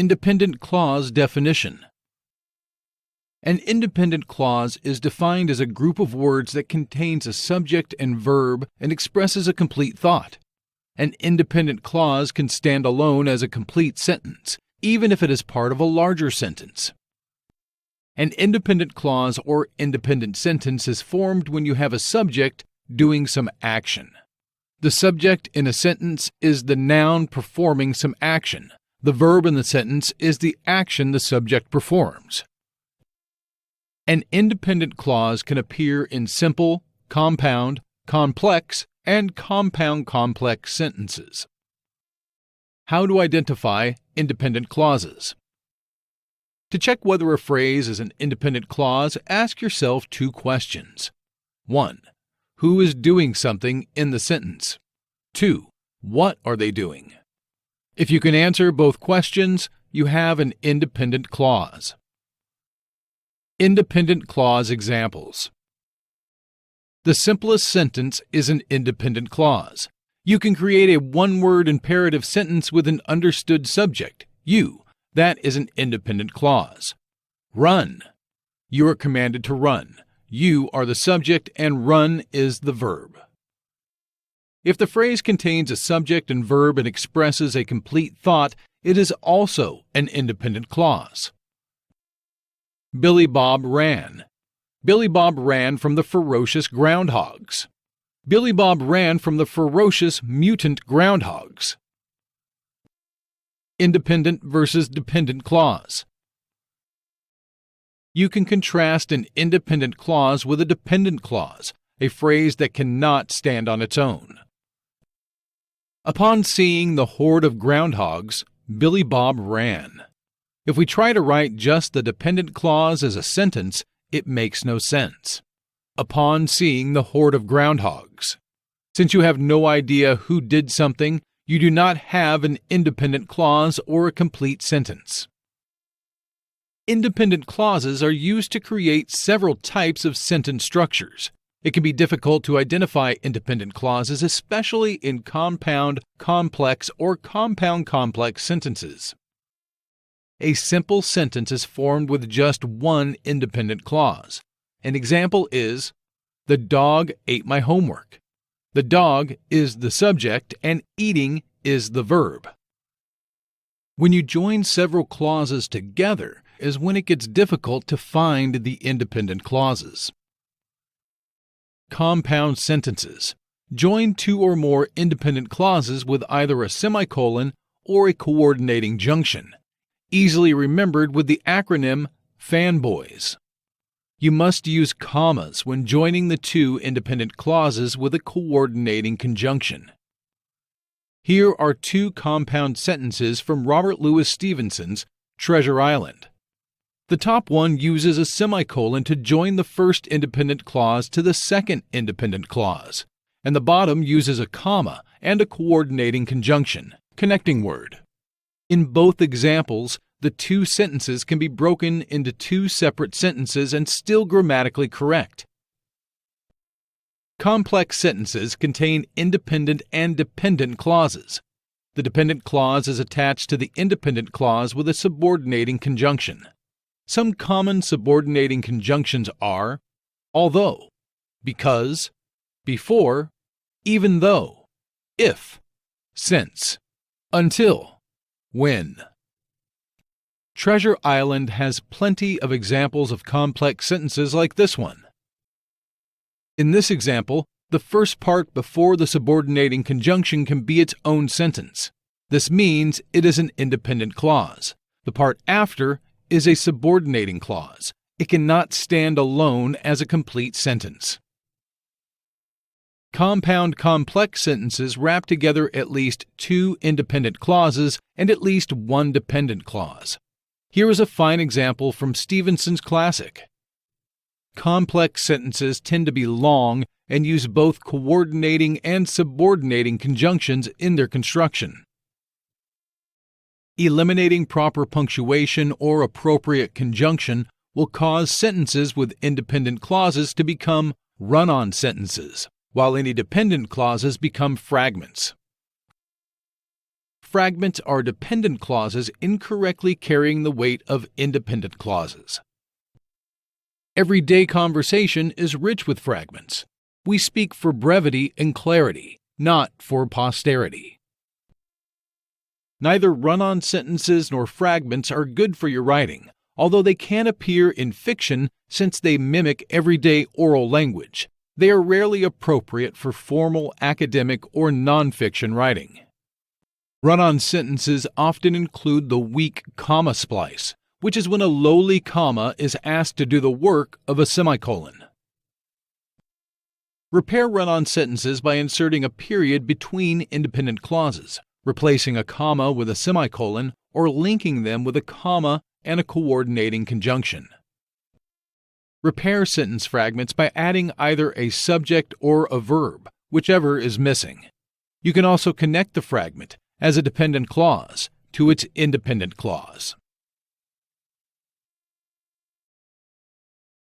independent clause definition. An independent clause is defined as a group of words that contains a subject and verb and expresses a complete thought. An independent clause can stand alone as a complete sentence, even if it is part of a larger sentence. An independent clause or independent sentence is formed when you have a subject doing some action. The subject in a sentence is the noun performing some action. The verb in the sentence is the action the subject performs. An independent clause can appear in simple, compound, complex, and compound-complex sentences. How to identify independent clauses? To check whether a phrase is an independent clause, ask yourself two questions. 1. Who is doing something in the sentence? 2. What are they doing? If you can answer both questions, you have an independent clause. Independent clause examples. The simplest sentence is an independent clause. You can create a one-word imperative sentence with an understood subject, you. That is an independent clause. Run. You are commanded to run. You are the subject and run is the verb. If the phrase contains a subject and verb and expresses a complete thought, it is also an independent clause. Billy Bob ran. Billy Bob ran from the ferocious groundhogs. Billy Bob ran from the ferocious mutant groundhogs. Independent versus dependent clause. You can contrast an independent clause with a dependent clause, a phrase that cannot stand on its own. Upon seeing the horde of groundhogs, Billy Bob ran. If we try to write just the dependent clause as a sentence, it makes no sense. Upon seeing the horde of groundhogs. Since you have no idea who did something, you do not have an independent clause or a complete sentence. Independent clauses are used to create several types of sentence structures. It can be difficult to identify independent clauses, especially in compound, complex, or compound-complex sentences. A simple sentence is formed with just one independent clause. An example is, "The dog ate my homework." The dog is the subject and eating is the verb. When you join several clauses together is when it gets difficult to find the independent clauses. Compound sentences. Join two or more independent clauses with either a semicolon or a coordinating junction. Easily remembered with the acronym FANBOYS. You must use commas when joining the two independent clauses with a coordinating conjunction. Here are two compound sentences from Robert Louis Stevenson's Treasure Island. The top one uses a semicolon to join the first independent clause to the second independent clause, and the bottom uses a comma and a coordinating conjunction, connecting word. In both examples, the two sentences can be broken into two separate sentences and still grammatically correct. Complex sentences contain independent and dependent clauses. The dependent clause is attached to the independent clause with a subordinating conjunction. Some common subordinating conjunctions are although, because, before, even though, if, since, until, when. Treasure Island has plenty of examples of complex sentences like this one. In this example, the first part before the subordinating conjunction can be its own sentence. This means it is an independent clause. The part after is a subordinating clause. It cannot stand alone as a complete sentence. Compound complex sentences wrap together at least two independent clauses and at least one dependent clause. Here is a fine example from Stevenson's classic. Complex sentences tend to be long and use both coordinating and subordinating conjunctions in their construction. Eliminating proper punctuation or appropriate conjunction will cause sentences with independent clauses to become run-on sentences, while any dependent clauses become fragments. fragments are dependent clauses incorrectly carrying the weight of independent clauses. Everyday conversation is rich with fragments. We speak for brevity and clarity, not for posterity. Neither run-on sentences nor fragments are good for your writing, although they can appear in fiction since they mimic everyday oral language. They are rarely appropriate for formal academic or nonfiction writing. Run-on sentences often include the weak comma splice, which is when a lowly comma is asked to do the work of a semicolon. Repair run-on sentences by inserting a period between independent clauses, replacing a comma with a semicolon, or linking them with a comma and a coordinating conjunction. Repair sentence fragments by adding either a subject or a verb, whichever is missing. You can also connect the fragment as a dependent clause to its independent clause.